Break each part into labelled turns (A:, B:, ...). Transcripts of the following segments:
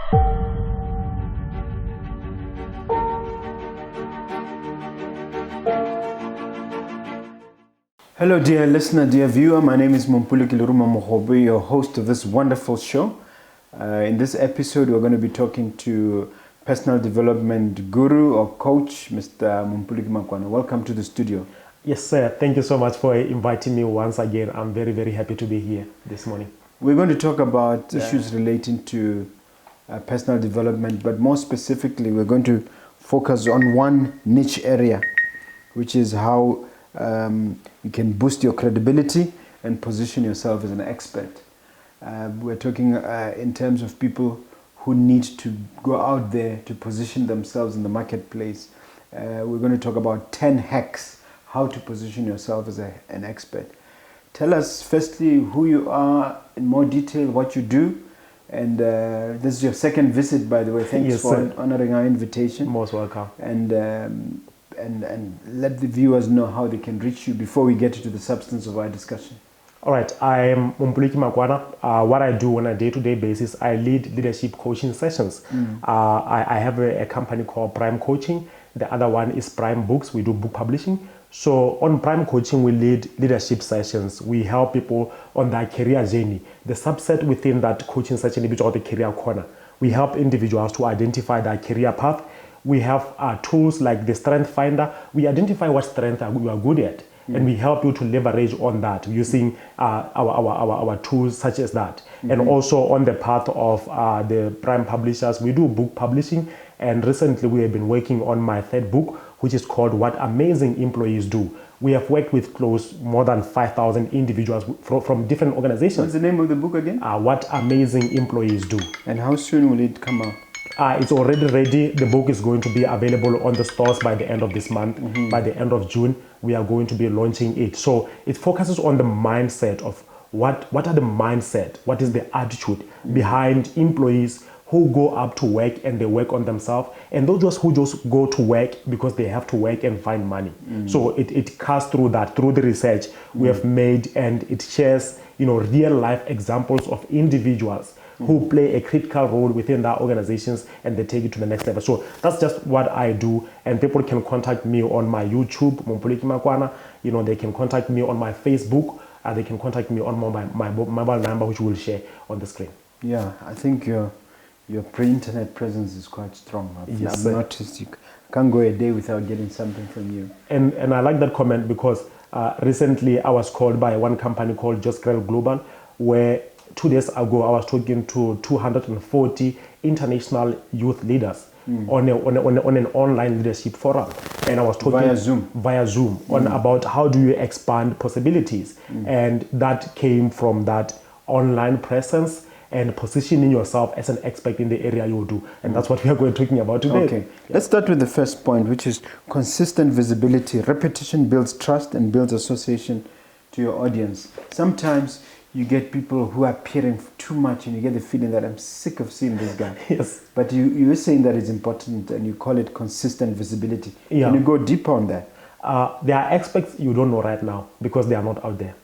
A: Hello dear listener, dear viewer, my name is Mompoloki Lerumo Mogobe, your host of this wonderful show. In this episode we're going to be talking to personal development guru or coach, Mr. Mompoloki Makwana. Welcome to the studio.
B: Yes sir, thank you so much for inviting me once again. I'm very, very happy to be here this morning.
A: We're going to talk about issues relating to personal development, but more specifically we're going to focus on one niche area, which is how you can boost your credibility and position yourself as an expert. We're talking in terms of people who need to go out there to position themselves in the marketplace. We're going to talk about 10 hacks, how to position yourself as an expert. Tell us firstly who you are in more detail, what you do, and this is your second visit, by the way. Thanks for honoring our invitation.
B: Most welcome.
A: And let the viewers know how they can reach you before we get into the substance of our discussion.
B: All right, I am Mompoloki Makwana. What I do on a day-to-day basis, I lead leadership coaching sessions. I have a company called Prime Coaching. The other one is Prime Books. We do book publishing. So on Prime Coaching, we lead leadership sessions. We help people on their career journey. The subset within that coaching session is called the career corner. We help individuals to identify their career path. We have tools like the Strength Finder. We identify what strength you are good at, and we help you to leverage on that using our tools such as that. And also on the path of the Prime Publishers, we do book publishing. And recently we have been working on my third book, which is called What Amazing Employees Do. We have worked with more than 5,000 individuals from different organizations.
A: What's the name of the book again?
B: What Amazing Employees Do.
A: And how soon will it come out?
B: It's already ready. The book is going to be available on the stores by the end of this month. By the end of June, we are going to be launching it. So it focuses on the mindset of what are the mindset, what is the attitude behind employees who go up to work and they work on themselves, and those who just go to work because they have to work and find money. So it cuts through that, through the research we have made, and it shares real life examples of individuals who play a critical role within their organizations, and they take it to the next level. So that's just what I do, and people can contact me on my YouTube, Mompoloki Makwana. They can contact me on my Facebook, they can contact me on my mobile number, which we'll share on the screen.
A: Yeah, I think your pre-internet presence is quite strong. I've noticed you can't go a day without getting something from you.
B: And I like that comment because recently I was called by one company called Jumpstart Global, where 2 days ago I was talking to 240 international youth leaders on an online leadership forum, and I was talking via Zoom on about how do you expand possibilities, and that came from that online presence and positioning yourself as an expert in the area you do, and that's what we are going to be talking about today.
A: Okay, let's start with the first point, which is consistent visibility. Repetition builds trust and builds association to your audience. Sometimes you get people who are appearing too much and you get the feeling that I'm sick of seeing this guy.
B: Yes.
A: But you were saying that it's important and you call it consistent visibility.
B: Yeah.
A: Can you go deeper on that?
B: There are aspects you don't know right now because they are not out there.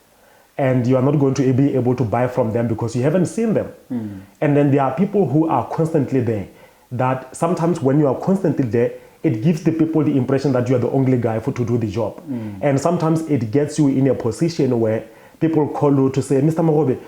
B: And you are not going to be able to buy from them because you haven't seen them. And then there are people who are constantly there, that sometimes when you are constantly there, it gives the people the impression that you are the only guy to do the job. And sometimes it gets you in a position where people call you to say, Mr. Mogobe,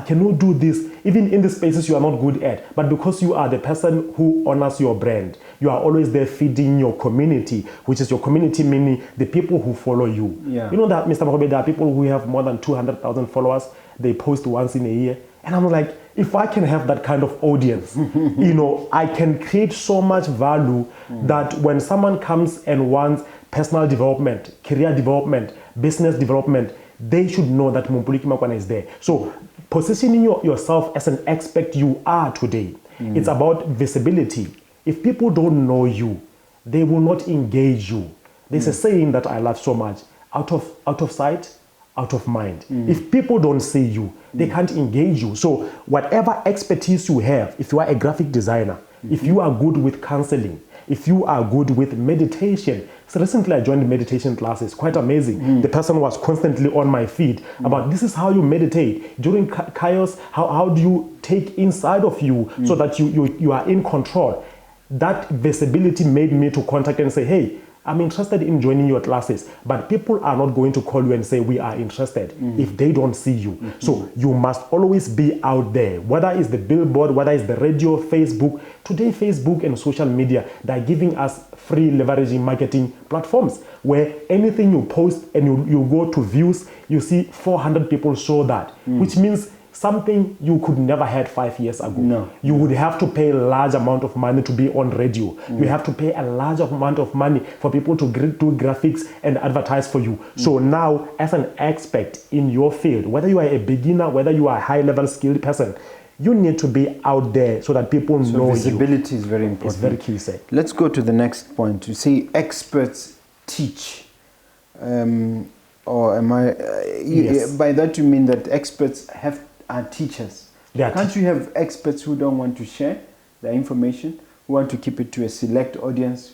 B: can you do this? Even in the spaces you are not good at, but because you are the person who honors your brand, you are always there feeding your community, which is your community meaning the people who follow you.
A: Yeah.
B: You know that, Mr. Mogobe, there are people who have more than 200,000 followers. They post once in a year. And I'm like, if I can have that kind of audience, I can create so much value that when someone comes and wants personal development, career development, business development, they should know that Mompoloki Makwana is there. So positioning yourself as an expert you are today, it's about visibility. If people don't know you, they will not engage you. There's a saying that I love so much, out of sight, out of mind. If people don't see you, they can't engage you. So whatever expertise you have, if you are a graphic designer, if you are good with counseling, if you are good with meditation, So recently I joined meditation classes, quite amazing. The person was constantly on my feed about this is how you meditate. During chaos, how do you take inside of you so that you are in control? That visibility made me to contact and say, hey, I'm interested in joining your classes, but people are not going to call you and say we are interested if they don't see you. So you must always be out there, whether it's the billboard, whether it's the radio, Facebook. Today, Facebook and social media, they're giving us free leveraging marketing platforms where anything you post and you go to views, you see 400 people saw that, which means something you could never had 5 years ago.
A: No.
B: You would have to pay a large amount of money to be on radio. You have to pay a large amount of money for people to do graphics and advertise for you. So now, as an expert in your field, whether you are a beginner, whether you are a high-level skilled person, you need to be out there so that people know you.
A: Visibility is very important.
B: It's very key, sir.
A: Let's go to the next point. You say experts teach. Or am I...
B: Yes.
A: By that you mean that experts are teachers.
B: They
A: Can't you have experts who don't want to share their information, who want to keep it to a select audience,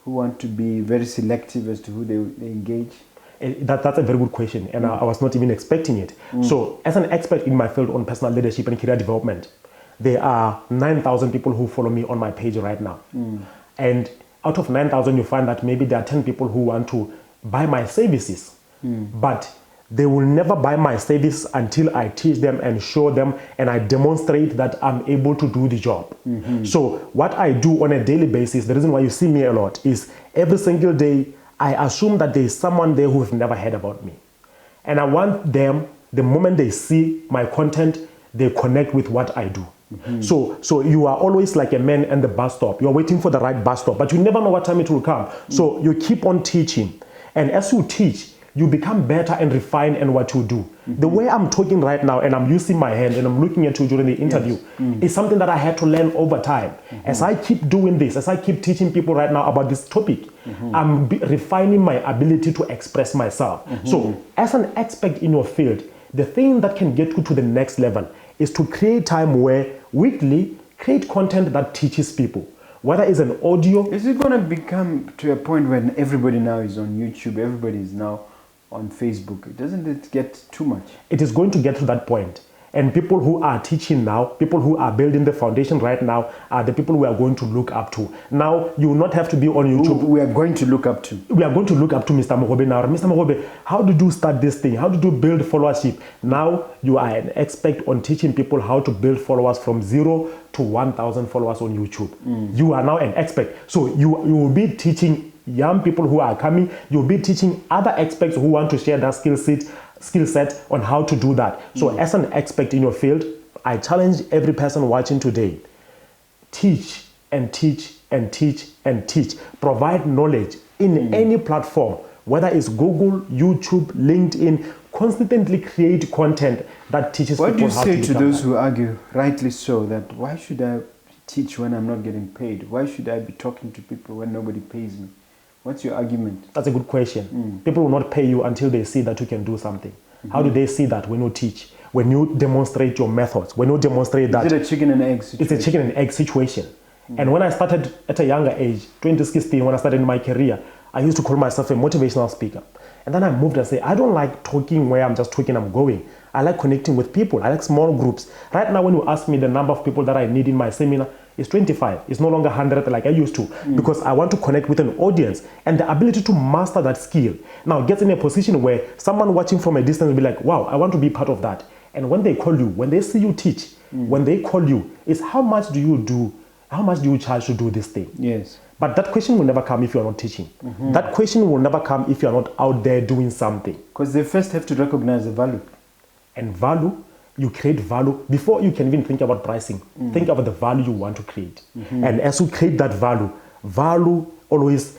A: who want to be very selective as to who they engage?
B: That's a very good question, and I was not even expecting it. So, as an expert in my field on personal leadership and career development, there are 9,000 people who follow me on my page right now. And out of 9,000, you find that maybe there are 10 people who want to buy my services, but they will never buy my service until I teach them and show them and I demonstrate that I'm able to do the job. So what I do on a daily basis, the reason why you see me a lot is every single day, I assume that there is someone there who have never heard about me. And I want them, the moment they see my content, they connect with what I do. So you are always like a man at the bus stop. You're waiting for the right bus stop, but you never know what time it will come. So you keep on teaching. And as you teach, you become better and refined in what you do. The way I'm talking right now and I'm using my hand and I'm looking at you during the interview is something that I had to learn over time. As I keep doing this, as I keep teaching people right now about this topic, I'm refining my ability to express myself. So as an expert in your field, the thing that can get you to the next level is to create time where weekly, create content that teaches people. Whether it's an audio.
A: Is it going to become to a point when everybody now is on YouTube, everybody is now on Facebook? Doesn't it get too much?
B: It is going to get to that point. And people who are teaching now, people who are building the foundation right now, are the people we are going to look up to. Now, you will not have to be on YouTube.
A: We are going to look up to.
B: We are going to look up to Mr. Mogobe now. Mr. Mogobe, how did you start this thing? How did you build followership? Now, you are an expert on teaching people how to build followers from 0 to 1,000 followers on YouTube. You are now an expert. So you will be teaching young people who are coming. You'll be teaching other experts who want to share that skill set on how to do that. So as an expert in your field, I challenge every person watching today, teach and teach and teach and teach. Provide knowledge in any platform, whether it's Google, YouTube, LinkedIn. Constantly create content that teaches people how to.
A: What do you say to those who argue, rightly so, that why should I teach when I'm not getting paid? Why should I be talking to people when nobody pays me? What's your argument?
B: That's a good question. People will not pay you until they see that you can do something. How do they see that? When you teach, when you demonstrate your methods, when you demonstrate that.
A: Is it a chicken and egg situation?
B: It's a chicken and egg situation. And when I started at a younger age, 2016, when I started my career, I used to call myself a motivational speaker. And then I moved and said, I don't like talking where I'm just talking, I'm going. I like connecting with people. I like small groups. Right now, when you ask me the number of people that I need in my seminar, it's 25. It's no longer 100 like I used to, because I want to connect with an audience, and the ability to master that skill now gets in a position where someone watching from a distance will be like, wow, I want to be part of that. And when they call you, when they see you teach, when they call you, it's how much do you charge to do this thing?
A: Yes.
B: But that question will never come if you are not teaching. That question will never come if you are not out there doing something.
A: Because they first have to recognize the value.
B: And value, you create value before you can even think about pricing. Think about the value you want to create. And as you create that value always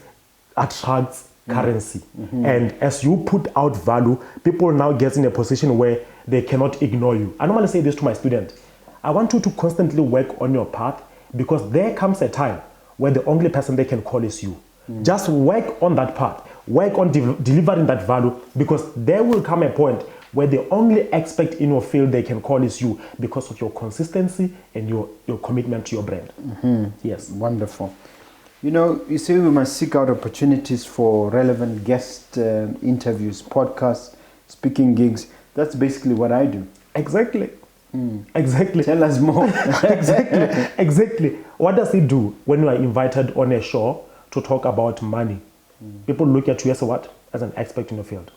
B: attracts currency. And as you put out value, people now get in a position where they cannot ignore you. I normally say this to my students. I want you to constantly work on your path, because there comes a time where the only person they can call is you. Just work on that path. Work on delivering that value, because there will come a point where the only expert in your field they can call is you, because of your consistency and your commitment to your brand.
A: Yes. Wonderful. You know, you say we must seek out opportunities for relevant guest interviews, podcasts, speaking gigs. That's basically what I do.
B: Exactly. Exactly.
A: Tell us more.
B: Exactly. What does it do when you are invited on a show to talk about money? People look at you as what? As an expert in the field.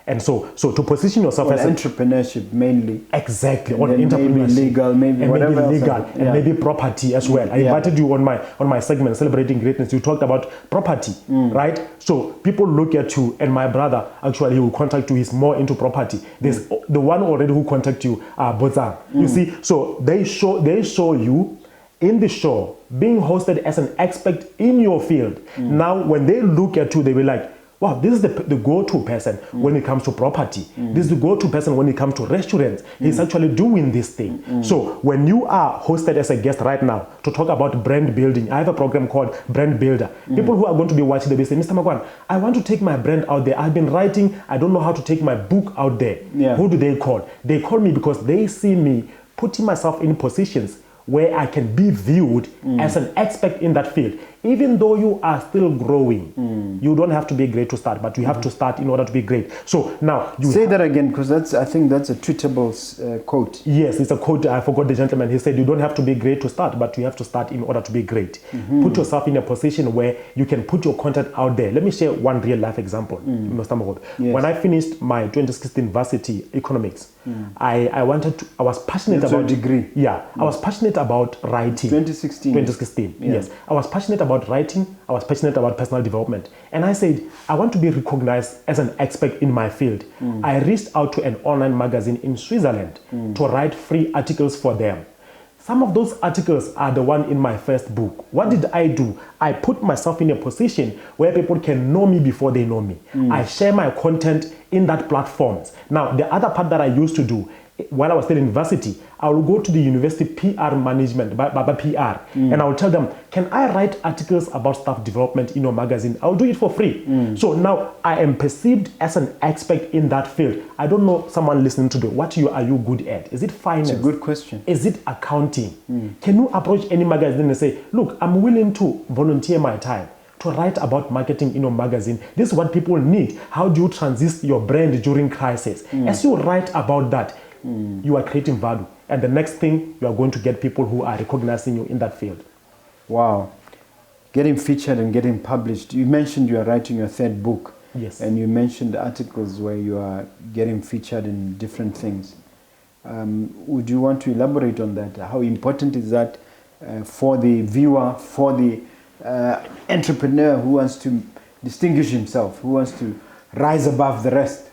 B: And so to position yourself as
A: entrepreneurship mainly.
B: Exactly.
A: On entrepreneurship. Maybe legal, maybe
B: and
A: whatever
B: maybe legal,
A: else.
B: and maybe property as well. I invited you on my segment, Celebrating Greatness. You talked about property, right? So people look at you, and my brother, actually, he will contact you. He's more into property. There's the one already who contact you, Bozang. You see, so they show you in the show being hosted as an expert in your field. Now, when they look at you, they will like, wow, this is the go-to person when it comes to property. This is the go-to person when it comes to restaurants. He's actually doing this thing. So when you are hosted as a guest right now to talk about brand building, I have a program called Brand Builder. People who are going to be watching, they will say, Mr. Makwana, I want to take my brand out there. I've been writing. I don't know how to take my book out there. Who do they call? They call me because they see me putting myself in positions where I can be viewed as an expert in that field. Even though you are still growing, you don't have to be great to start, but you have to start in order to be great. So now you
A: say that again, because I think that's a tweetable quote.
B: Yes, it's a quote. I forgot the gentleman. He said, you don't have to be great to start, but you have to start in order to be great. Put yourself in a position where you can put your content out there. Let me share one real life example, Mr. Mogobe. Yes. When I finished my 2016 varsity economics, I was passionate about
A: degree.
B: Yeah, I was passionate about writing.
A: 2016.
B: Yes. I was passionate about writing. I was passionate about personal development. And I said, I want to be recognized as an expert in my field. I reached out to an online magazine in Switzerland to write free articles for them. Some of those articles are the one in my first book. What did I do? I put myself in a position where people can know me before they know me. I share my content in that platforms. Now, the other part that I used to do while I was still in university, I will go to the university PR management, Baba PR, and I will tell them, can I write articles about staff development in your magazine? I'll do it for free. So now I am perceived as an expert in that field. I don't know someone listening to what are you good at? Is it finance?
A: It's a good question.
B: Is it accounting? Can you approach any magazine and say, look, I'm willing to volunteer my time to write about marketing in your magazine. This is what people need. How do you transit your brand during crisis? As you write about that, you are creating value. And the next thing, you are going to get people who are recognizing you in that field.
A: Wow. Getting featured and getting published. You mentioned you are writing your third book.
B: Yes.
A: And you mentioned articles where you are getting featured in different things. Would you want to elaborate on that? How important is that for the viewer, for the entrepreneur who wants to distinguish himself, who wants to rise above the rest?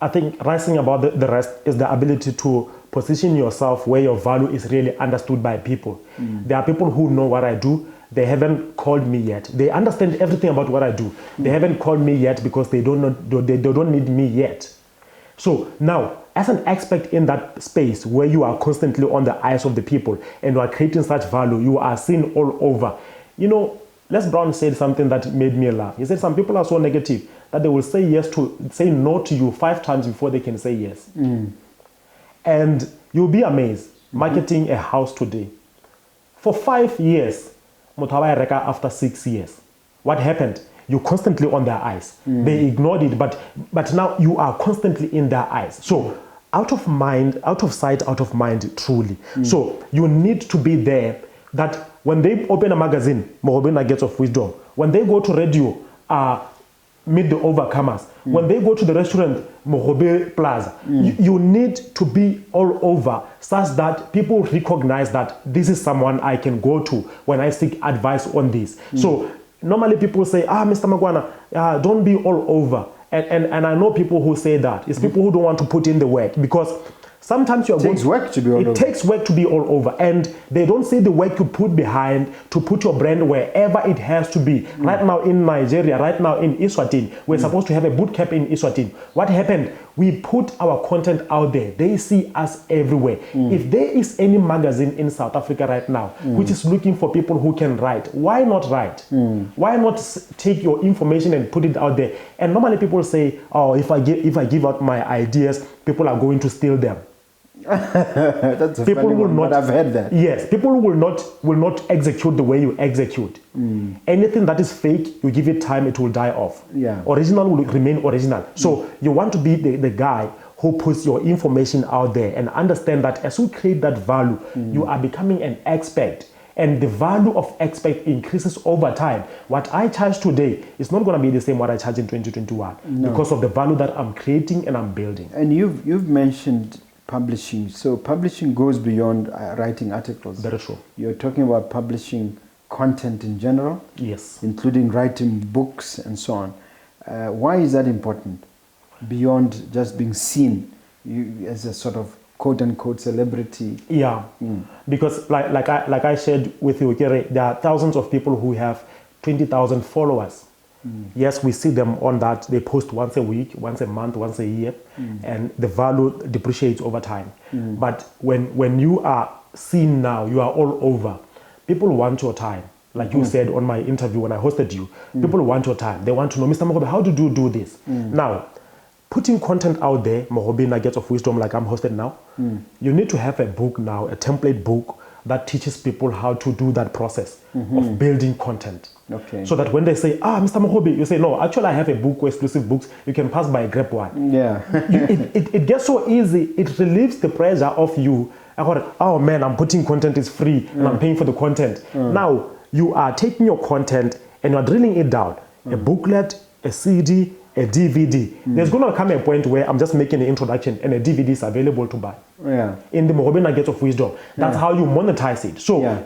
B: I think rising above the rest is the ability to position yourself where your value is really understood by people. There are people who know what I do. They haven't called me yet. They understand everything about what I do. They haven't called me yet because they don't need me yet. So now, as an expert in that space where you are constantly on the eyes of the people and you are creating such value, you are seen all over. You know, Les Brown said something that made me laugh. He said some people are so negative that they will say no to you 5 times before they can say yes. And you'll be amazed. Marketing a house today. For 5 years, Mutawa Reka after 6 years. What happened? You're constantly on their eyes. They ignored it, but now you are constantly in their eyes. So out of mind, out of sight, out of mind, truly. So you need to be there that when they open a magazine, Mogobe Gates of Wisdom, when they go to radio, Meet the Overcomers, when they go to the restaurant, Mogobe Plaza, you need to be all over such that people recognize that this is someone I can go to when I seek advice on this. So normally people say, Mr. Makwana, don't be all over. And I know people who say that. It's people who don't want to put in the work because sometimes it takes work to be all over. It takes work to be all over, and they don't see the work you put behind to put your brand wherever it has to be. Right now in Nigeria, right now in Eswatini, we're supposed to have a boot camp in Eswatini. What happened? We put our content out there. They see us everywhere. If there is any magazine in South Africa right now which is looking for people who can write, why not write? Why not take your information and put it out there? And normally people say, if I give out my ideas, people are going to steal them.
A: That's a
B: People
A: funny
B: will
A: one,
B: not.
A: but I've heard that.
B: Yes, people will not execute the way you execute. Anything that is fake, you give it time, it will die off.
A: Yeah.
B: Original will remain original. So you want to be the guy who puts your information out there and understand that as you create that value, you are becoming an expert. And the value of expert increases over time. What I charge today is not going to be the same what I charge in 2021 because of the value that I'm creating and I'm building.
A: And you've mentioned publishing. So publishing goes beyond writing articles.
B: Very true.
A: You're talking about publishing content in general.
B: Yes.
A: Including writing books and so on. Why is that important? Beyond just being seen as a sort of quote-unquote celebrity.
B: Yeah, because like I shared with you, Kere, there are thousands of people who have 20,000 followers. Yes, we see them on that. They post once a week, once a month, once a year, and the value depreciates over time. But when you are seen now, you are all over. People want your time. Like you said on my interview when I hosted you, people want your time. They want to know, Mr. Mogobe, how did you do this? Now, putting content out there, Mogobe Nuggets of Wisdom, like I'm hosted now, you need to have a book now, a template book that teaches people how to do that process of building content.
A: Okay.
B: So that when they say, Mr. Mogobe, you say, no, actually I have a book, exclusive books, you can pass by, grab one.
A: Yeah.
B: It gets so easy, it relieves the pressure of you. I got, oh man, I'm putting content, is free, and I'm paying for the content. Now, you are taking your content and you're drilling it down. A booklet, a CD, a DVD. There's going to come a point where I'm just making an introduction and a DVD is available to buy.
A: Yeah.
B: In the Mogobe Nuggets of Wisdom. That's how you monetize it. So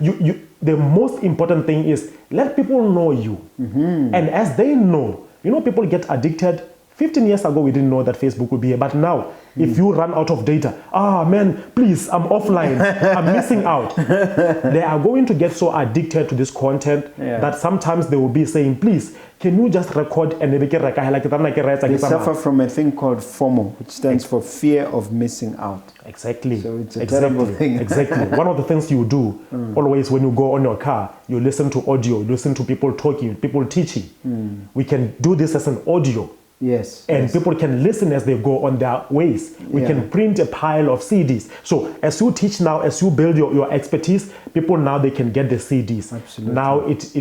B: the most important thing is let people know you. And as they know, people get addicted. 15 years ago, we didn't know that Facebook would be here. But now, if you run out of data, man, please, I'm offline. I'm missing out. They are going to get so addicted to this content that sometimes they will be saying, please, can you just record and they
A: suffer from a thing called FOMO, which stands for fear of missing out.
B: Exactly.
A: So it's a terrible thing.
B: Exactly. One of the things you do always when you go on your car, you listen to audio, you listen to people talking, people teaching. We can do this as an audio.
A: Yes.
B: And people can listen as they go on their ways. We can print a pile of CDs. So as you teach now, as you build your expertise, people now they can get the CDs.
A: Absolutely.
B: Now it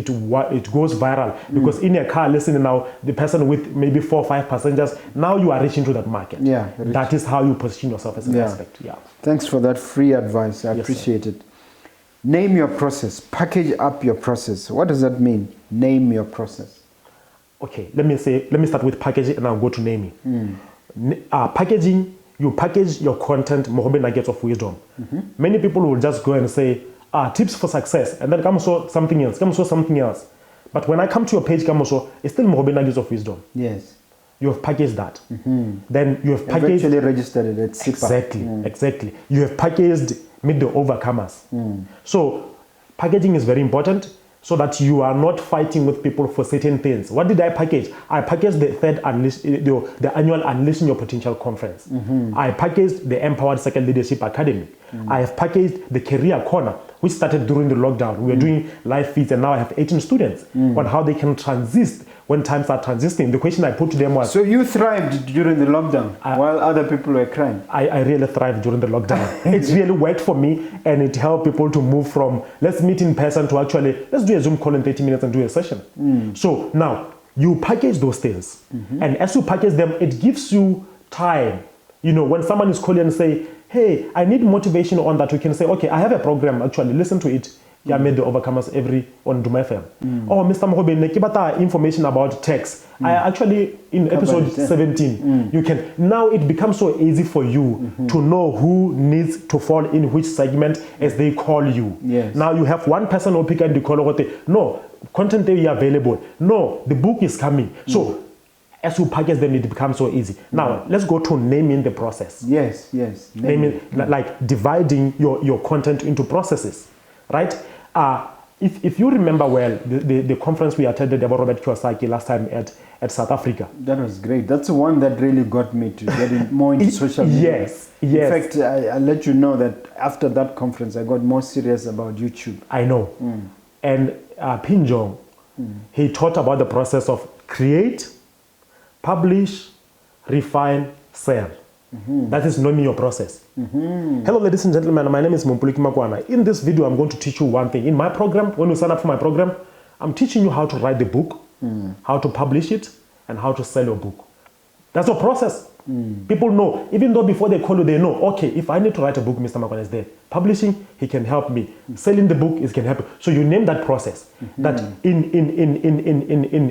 B: goes viral because in a car listening now, the person with maybe 4 or 5 passengers, now you are reaching to that market.
A: Yeah.
B: That is how you position yourself as an expert. Yeah.
A: Thanks for that free advice. I appreciate it. Name your process. Package up your process. What does that mean? Name your process.
B: Okay, let me start with packaging and I'll go to naming. Packaging, you package your content, Mogobe Nuggets of Wisdom. Many people will just go and say, tips for success, and then come show something else. But when I come to your page, come show, it's still Mogobe Nuggets of Wisdom.
A: Yes.
B: You have packaged that. Then you have packaged...
A: Eventually registered it at SIPA.
B: Exactly. You have packaged Meet the Overcomers. So packaging is very important, so that you are not fighting with people for certain things. What did I package? I packaged the annual Unleashing Your Potential conference. I packaged the Empowered Second Leadership Academy. I have packaged the Career Corner, which started during the lockdown. We are doing live feeds, and now I have 18 students on how they can transit when times are transiting. The question I put to them was...
A: So you thrived during the lockdown while other people were crying?
B: I really thrived during the lockdown. It really worked for me, and it helped people to move from let's meet in person to actually let's do a Zoom call in 30 minutes and do a session. So now you package those things, and as you package them, it gives you time. When someone is calling and say, hey, I need motivation on that, we can say, okay, I have a program, actually, listen to it. I made the Overcomers every on Duma FM. Oh, Mr. Mogobe, nekibata information about text. I actually, in episode 17, you can, now it becomes so easy for you to know who needs to fall in which segment as they call you.
A: Yes.
B: Now you have one person who pick and the call, no, content there is available. No, the book is coming. So, as you package them, it becomes so easy. Now, let's go to naming the process.
A: Yes.
B: Naming, like dividing your content into processes, right? If you remember well, the conference we attended about Robert Kiyosaki last time at South Africa.
A: That was great. That's the one that really got me to get more into social media.
B: Yes.
A: In fact, I'll let you know that after that conference, I got more serious about YouTube.
B: I know. And Pinjong, he taught about the process of create, publish, refine, sell. That is knowing your process. Hello, ladies and gentlemen. My name is Mompoloki Makwana. In this video, I'm going to teach you one thing. In my program, when you sign up for my program, I'm teaching you how to write the book, how to publish it, and how to sell your book. That's a process. People know, even though before they call you, they know, okay, if I need to write a book, Mr. Makwana is there. Publishing, he can help me. Selling the book, he can help me. So you name that process. That in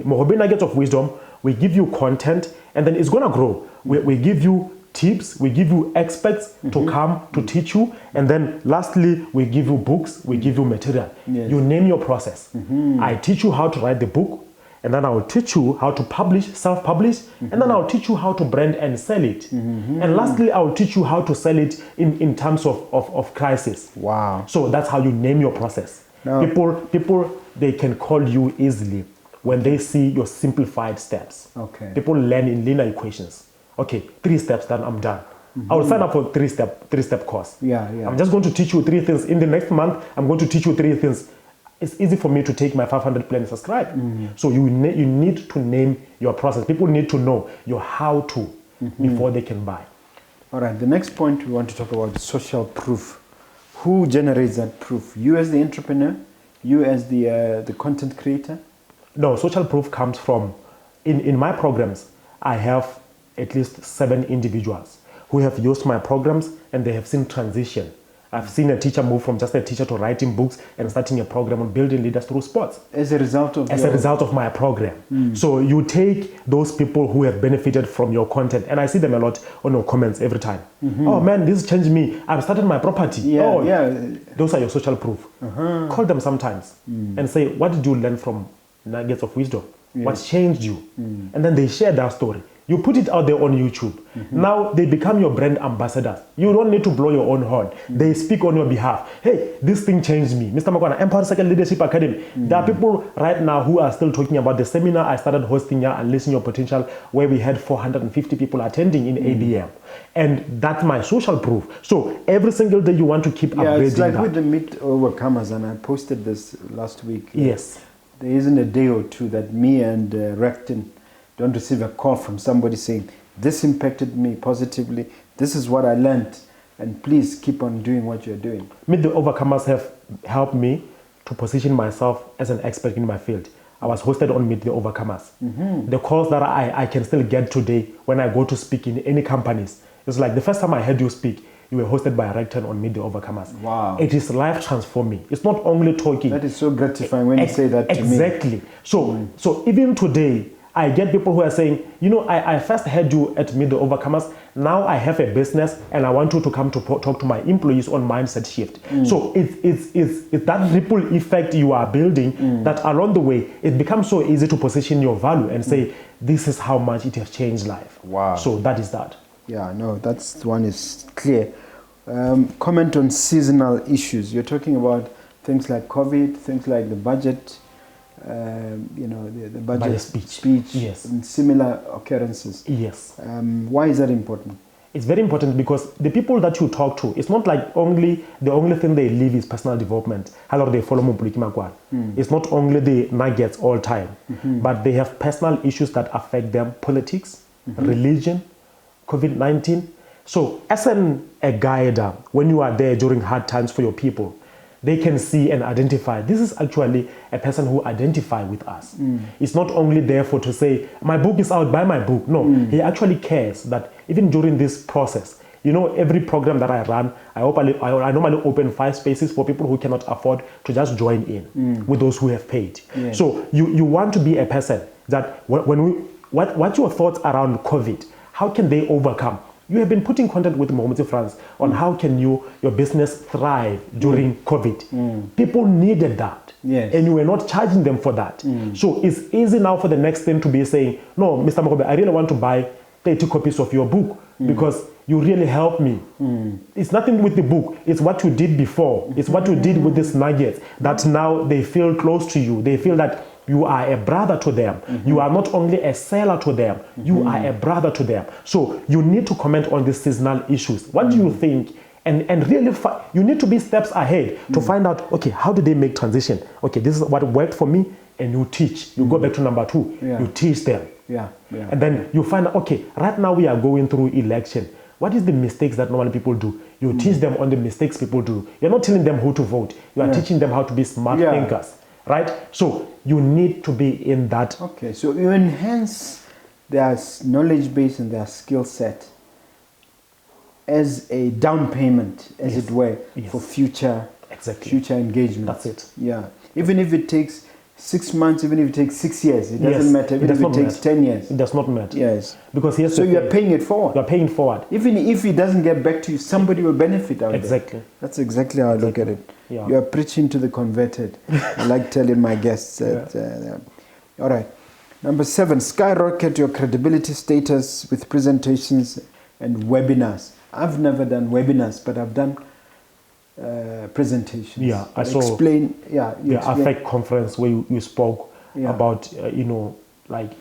B: Mogobe Nuggets of Wisdom, we give you content, and then it's going to grow. We give you tips, we give you experts to come to teach you, and then lastly, we give you books, we give you material.
A: Yes.
B: You name your process. I teach you how to write the book, and then I will teach you how to publish, self-publish, and then I'll teach you how to brand and sell it. And lastly, I will teach you how to sell it in terms of crisis.
A: Wow.
B: So that's how you name your process.
A: Now,
B: People, they can call you easily when they see your simplified steps.
A: Okay.
B: People learn in linear equations. Okay, 3 steps, then I'm done. I will sign up for three-step course.
A: Yeah.
B: I'm just going to teach you 3 things. In the next month, I'm going to teach you 3 things. It's easy for me to take my 500 plan and subscribe. So you need to name your process. People need to know your how-to before they can buy.
A: All right, the next point we want to talk about is social proof. Who generates that proof? You as the entrepreneur? You as the content creator?
B: No, social proof comes from, in my programs, I have at least 7 individuals who have used my programs and they have seen transition. I've seen a teacher move from just a teacher to writing books and starting a program on building leaders through sports.
A: As a result of
B: my program. So you take those people who have benefited from your content, and I see them a lot on your comments every time. Oh man, this changed me. I've started my property. Those are your social proof. Call them sometimes and say, what did you learn from Nuggets of Wisdom? What changed you? And then they share that story. You put it out there on YouTube. Now they become your brand ambassadors. You don't need to blow your own horn. They speak on your behalf. Hey, this thing changed me. Mr. Makwana, Empire Second Leadership Academy. There are people right now who are still talking about the seminar I started hosting here, Unleashing Your Potential, where we had 450 people attending in ABM. And that's my social proof. So every single day you want to keep upgrading
A: it's like
B: that.
A: with the Meet Overcomers, and I posted this last week.
B: Yes.
A: There isn't a day or two that me and Recton don't receive a call from somebody saying, this impacted me positively, this is what I learned, and please keep on doing what you're doing.
B: Meet the Overcomers have helped me to position myself as an expert in my field. I was hosted on Meet the Overcomers. The calls that I can still get today when I go to speak in any companies, it's like the first time I heard you speak, you were hosted by a rector on Meet the Overcomers.
A: Wow.
B: It is life transforming. It's not only talking.
A: That is so gratifying when you say that to me.
B: Exactly. So even today, I get people who are saying, you know, I first heard you at Meet the Overcomers. Now I have a business and I want you to come to talk to my employees on mindset shift. So it's that ripple effect you are building that along the way, it becomes so easy to position your value and say, this is how much it has changed life.
A: Wow.
B: So that is that.
A: Yeah, no, that's one is clear. Comment on seasonal issues. You're talking about things like COVID, things like the budget, the budget speech
B: yes.
A: and similar occurrences.
B: Yes.
A: Why is that important?
B: It's very important because the people that you talk to, it's not like the only thing they live is personal development. How they follow Mompoloki Makwana. It's not only the nuggets all time, but they have personal issues that affect them, politics, religion, COVID-19. So as a guide, when you are there during hard times for your people, they can see and identify. This is actually a person who identifies with us. It's not only there for to say, my book is out, buy my book. No, he actually cares that even during this process, you know, every program that I run, I normally open 5 spaces for people who cannot afford to just join in with those who have paid.
A: Yes.
B: So you want to be a person that what your thoughts around COVID, how can they overcome? You have been putting content with Mohammed France on how can your business thrive during COVID. People needed that.
A: Yes.
B: And you were not charging them for that. So it's easy now for the next thing to be saying, no, Mr. Mogobe, I really want to buy 30 copies of your book because you really helped me. It's nothing with the book. It's what you did before. It's what you did with these nuggets that now they feel close to you. They feel that you are a brother to them. You are not only a seller to them, you are a brother to them. So you need to comment on these seasonal issues. What do you think? And really, you need to be steps ahead to find out, okay, how did they make transition? Okay, this is what worked for me, and you teach. You go back to number 2, you teach them.
A: Yeah.
B: And then you find out, okay, right now we are going through election. what is the mistakes that normally people do? You teach them on the mistakes people do. You're not telling them who to vote. You are teaching them how to be smart thinkers, right? So you need to be in that.
A: Okay, so you enhance their knowledge base and their skill set as a down payment, as it were, for future engagement.
B: That's it.
A: Yeah. Even if it takes 6 months, even if it takes 6 years, it doesn't matter. Even if it takes 10 years.
B: It does not matter.
A: Yes.
B: Because here's
A: so you are paying it forward.
B: You are paying forward.
A: Even if it doesn't get back to you, somebody will benefit out of it.
B: Exactly.
A: That's exactly how I look at it.
B: Yeah.
A: You are preaching to the converted. I like telling my guests that. All right. Number 7, skyrocket your credibility status with presentations and webinars. I've never done webinars, but I've done presentations.
B: Yeah, I saw.
A: Explain.
B: AFEC conference where you spoke about, like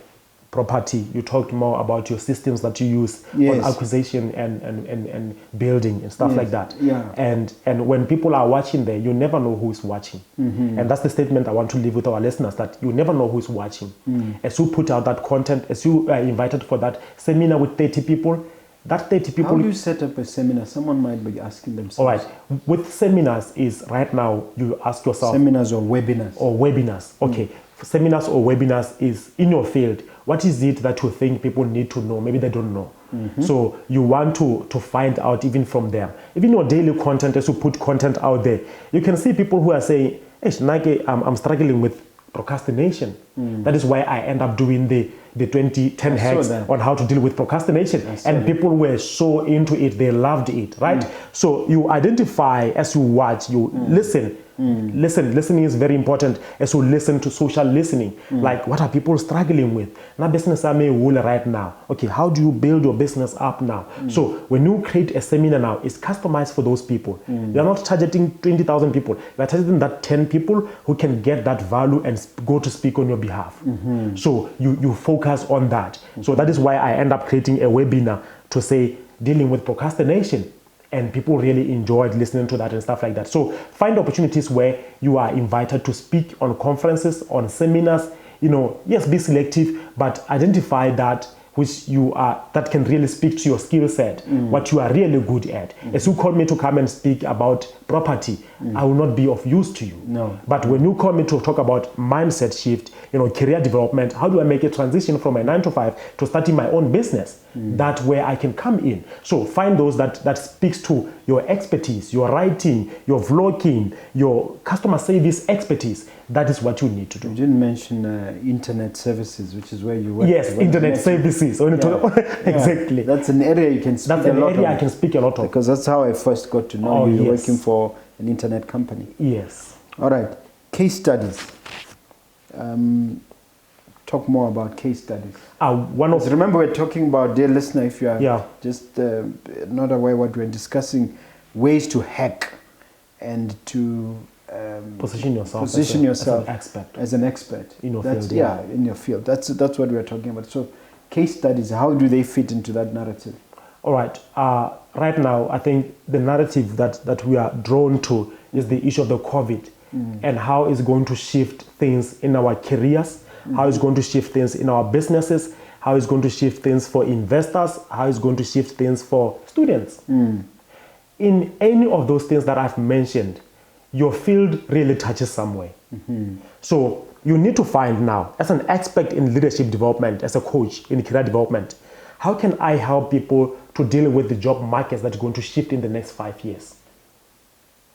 B: property. You talked more about your systems that you use on acquisition and building and stuff like that.
A: Yeah.
B: And when people are watching there, you never know who's watching. And that's the statement I want to leave with our listeners, that you never know who's watching. As you put out that content, as you are invited for that seminar with 30 people, that 30 people...
A: How do you set up a seminar? Someone might be asking themselves.
B: All right. With seminars is right now, you ask yourself...
A: Seminars or webinars?
B: Or webinars. Okay. Seminars or webinars is in your field. What is it that you think people need to know? Maybe they don't know. So you want to find out even from them. Even your daily content, as you put content out there, you can see people who are saying, hey, Nike, I'm struggling with procrastination. That is why I end up doing the 2010 hacks on how to deal with procrastination. And people were so into it, they loved it, right? So you identify as you watch, you listen. Listening is very important. As you listen to social listening, like what are people struggling with? Now business right now. Okay, how do you build your business up now? So when you create a seminar now, it's customized for those people. You're not targeting 20,000 people. You're targeting that 10 people who can get that value and go to speak on your behalf. So you focus on that. So that is why I end up creating a webinar to say dealing with procrastination. And people really enjoyed listening to that and stuff like that. So find opportunities where you are invited to speak on conferences, on seminars. Yes, be selective, but identify that which you are, that can really speak to your skill set, what you are really good at. As you call me to come and speak about property, I will not be of use to you.
A: No.
B: But when you call me to talk about mindset shift, career development, how do I make a transition from a 9-to-5 to starting my own business? That where I can come in. So find those that speaks to your expertise, your writing, your vlogging, your customer service expertise. That is what you need to do.
A: You didn't mention internet services, which is where you work.
B: Yes, internet services. Exactly.
A: That's an area you can speak a lot.
B: That's an area I can speak a lot of.
A: Because that's how I first got to know you. You're working for an internet company.
B: Yes.
A: All right. Case studies. Talk more about case studies. Remember, we're talking about, dear listener, if you are just not aware what we're discussing, ways to hack and to
B: position yourself
A: as an expert
B: in your field.
A: In your field. That's what we're talking about. So case studies, how do they fit into that narrative?
B: All right. Right now, I think the narrative that we are drawn to is the issue of the COVID and how it's going to shift things in our careers, how it's going to shift things in our businesses, how it's going to shift things for investors, how it's going to shift things for students. In any of those things that I've mentioned, your field really touches somewhere. So you need to find now, as an expert in leadership development, as a coach in career development, how can I help people to deal with the job markets that are going to shift in the next 5 years?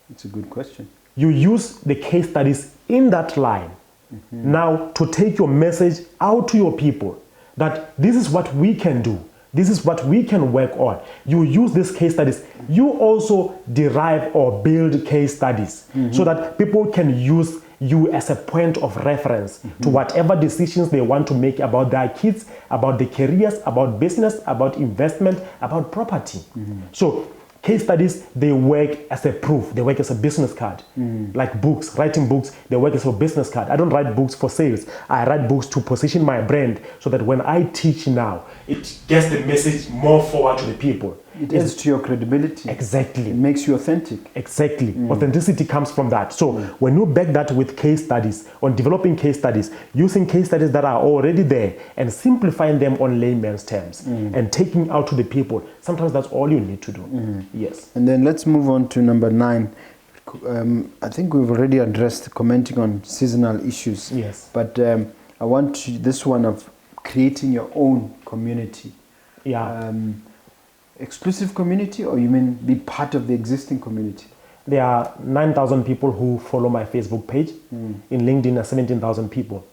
A: It's a good question.
B: You use the case studies in that line now to take your message out to your people, that this is what we can do. This is what we can work on. You use these case studies. You also derive or build case studies so that people can use you as a point of reference to whatever decisions they want to make about their kids, about their careers, about business, about investment, about property. So case studies, they work as a proof. They work as a business card. Like books, writing books, they work as a business card. I don't write books for sales. I write books to position my brand so that when I teach now, it gets the message more forward to the people. It
A: adds to your credibility.
B: Exactly.
A: It makes you authentic.
B: Exactly. Authenticity comes from that. So when you back that with case studies, on developing case studies, using case studies that are already there and simplifying them on layman's terms and taking out to the people, sometimes that's all you need to do. Yes.
A: And then let's move on to number 9. I think we've already addressed commenting on seasonal issues.
B: Yes.
A: But I want this one of creating your own community.
B: Yeah.
A: Exclusive community, or you mean be part of the existing community?
B: There are 9,000 people who follow my Facebook page. In LinkedIn are 17,000 people,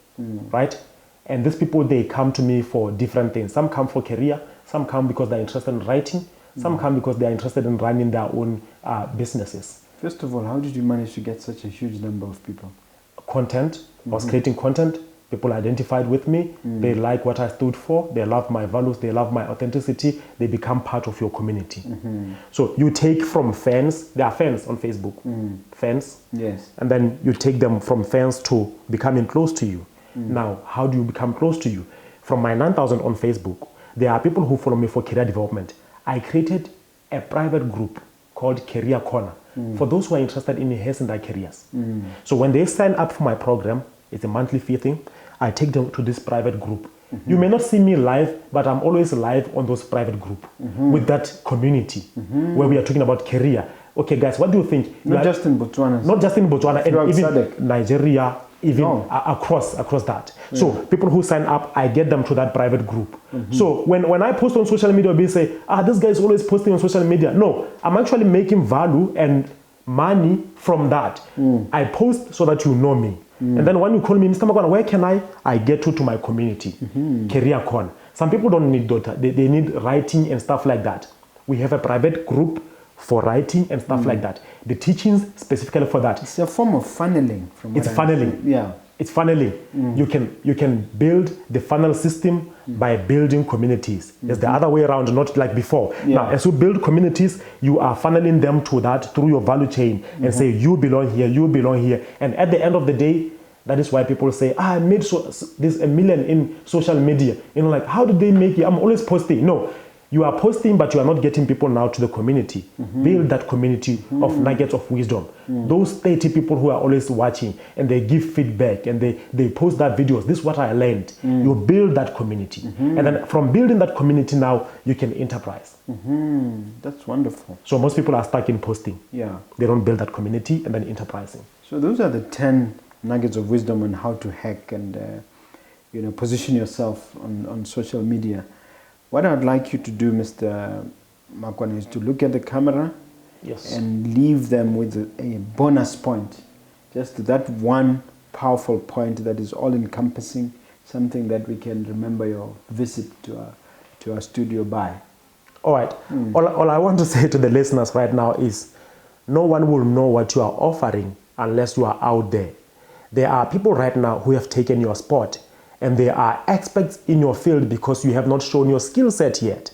B: right? And these people, they come to me for different things. Some come for career, some come because they're interested in writing, some come because they're interested in running their own businesses.
A: First of all, how did you manage to get such a huge number of people?
B: Content. I was creating content. People identified with me. They like what I stood for. They love my values. They love my authenticity. They become part of your community. So you take from fans. There are fans on Facebook. Fans.
A: Yes.
B: And then you take them from fans to becoming close to you. Now, how do you become close to you? From my 9,000 on Facebook, there are people who follow me for career development. I created a private group called Career Corner for those who are interested in enhancing their careers. So when they sign up for my program, it's a monthly fee thing, I take them to this private group. You may not see me live, but I'm always live on those private group with that community where we are talking about career. Okay, guys, what do you think?
A: Not just in Botswana.
B: Not just in Botswana, and even
A: SADC.
B: Nigeria, even across that. So people who sign up, I get them to that private group. So when I post on social media, they say, this guy is always posting on social media. No, I'm actually making value and money from that. I post so that you know me. And then when you call me, Mr. Makwana, where can I get to my community? Career Corner. Some people don't need data. They need writing and stuff like that. We have a private group for writing and stuff like that. The teachings specifically for that.
A: It's a form of funneling.
B: It's funneling.
A: Yeah.
B: It's funneling. You can build the funnel system by building communities. It's the other way around, not like before. Now, as you build communities, you are funneling them to that through your value chain and say, you belong here, you belong here. And at the end of the day, that is why people say, I made this $1 million in social media. You know, like, how did they make it? I'm always posting. No. You are posting, but you are not getting people now to the community. Build that community of nuggets of wisdom. Those 30 people who are always watching and they give feedback and they post that videos. This is what I learned. You build that community. And then from building that community now, you can enterprise.
A: That's wonderful.
B: So most people are stuck in posting.
A: Yeah.
B: They don't build that community and then enterprising.
A: So those are the 10 nuggets of wisdom on how to hack and position yourself on social media. What I'd like you to do, Mr. Makwana, is to look at the camera and leave them with a bonus point. Just that one powerful point that is all-encompassing, something that we can remember your visit to our studio by.
B: All right. All I want to say to the listeners right now is no one will know what you are offering unless you are out there. There are people right now who have taken your spot, and they are experts in your field because you have not shown your skill set yet.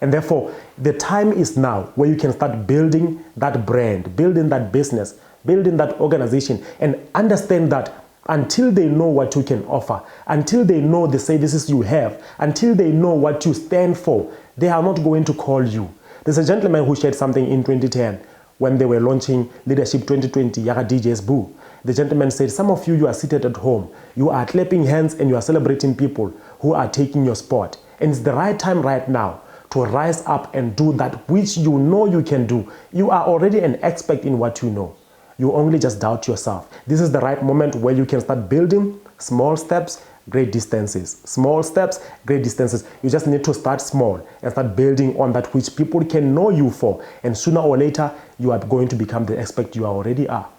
B: And therefore, the time is now where you can start building that brand, building that business, building that organization, and understand that until they know what you can offer, until they know the services you have, until they know what you stand for, they are not going to call you. There's a gentleman who shared something in 2010 when they were launching Leadership 2020, Yaga DJ's Boo. The gentleman said, some of you are seated at home, you are clapping hands and you are celebrating people who are taking your spot. And it's the right time right now to rise up and do that which you know you can do. You are already an expert in what you know. You only just doubt yourself. This is the right moment where you can start building small steps, great distances. Small steps, great distances. You just need to start small and start building on that which people can know you for. And sooner or later, you are going to become the expert you already are.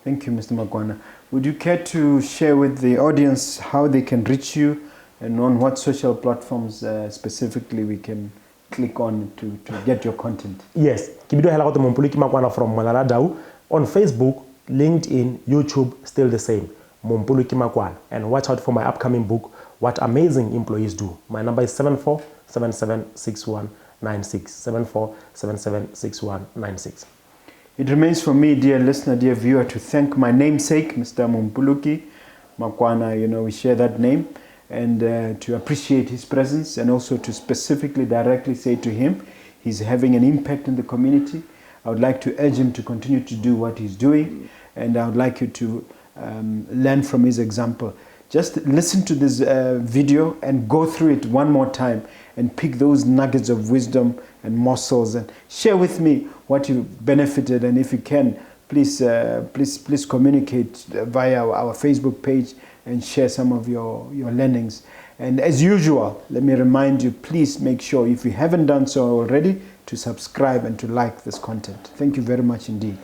A: Thank you, Mr. Makwana. Would you care to share with the audience how they can reach you and on what social platforms specifically we can click on to get your content?
B: Yes. Kibido Helakota Mompoloki Makwana from Mandela Dau. On Facebook, LinkedIn, YouTube, still the same. Mompoloki Makwana. And watch out for my upcoming book, What Amazing Employees Do. My number is 74776196. 74776196.
A: It remains for me, dear listener, dear viewer, to thank my namesake, Mr. Mompoloki Makwana. We share that name, and to appreciate his presence, and also to specifically directly say to him, He's having an impact in the community. I would like to urge him to continue to do what he's doing, and I would like you to learn from his example. Just listen to this video and go through it one more time and pick those nuggets of wisdom and morsels and share with me what you benefited. And if you can, please communicate via our Facebook page and share some of your learnings. And as usual, let me remind you, please make sure, if you haven't done so already, to subscribe and to like this content. Thank you very much indeed.